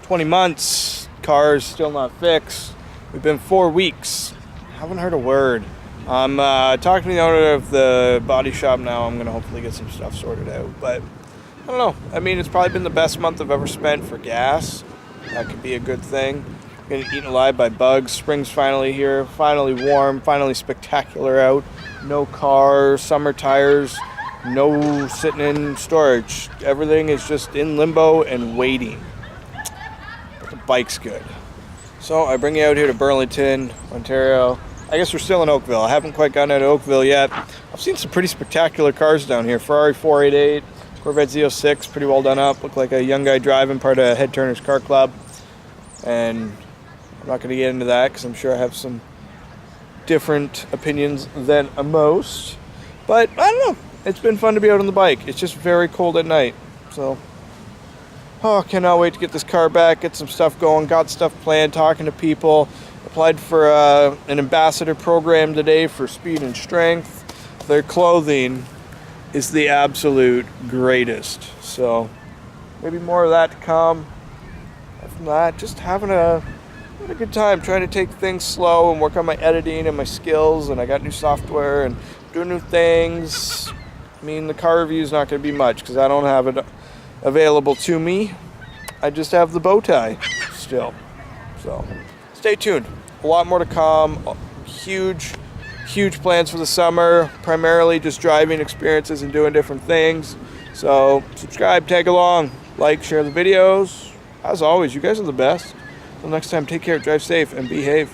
20 months, car's still not fixed. We've been 4 weeks. Haven't heard a word. I'm talking to the owner of the body shop now. I'm going to hopefully get some stuff sorted out. But I don't know. I mean, it's probably been the best month I've ever spent for gas. That could be a good thing. Getting eaten alive by bugs. Spring's finally here. Finally warm. Finally spectacular out. No car. Summer tires. No sitting in storage. Everything is just in limbo and waiting. But the bike's good. So I bring you out here to Burlington, Ontario. I guess we're still in Oakville. I haven't quite gotten out of Oakville yet. I've seen some pretty spectacular cars down here. Ferrari 488, Corvette Z06, pretty well done up. Look like a young guy driving, part of Head Turner's Car Club. And I'm not going to get into that because I'm sure I have some different opinions than most. But I don't know. It's been fun to be out on the bike. It's just very cold at night. So, cannot wait to get this car back, get some stuff going, got stuff planned, talking to people. Applied for an ambassador program today for speed and strength. Their clothing is the absolute greatest. So, maybe more of that to come. Other than that, just having a good time trying to take things slow and work on my editing and my skills. And I got new software and doing new things. I mean, the car review is not going to be much because I don't have it available to me. I just have the bow tie still. So, stay tuned. A lot more to come. Huge plans for the summer. Primarily just driving experiences and doing different things. So, subscribe, tag along, like, share the videos. As always, you guys are the best. Until next time, take care, drive safe, and behave.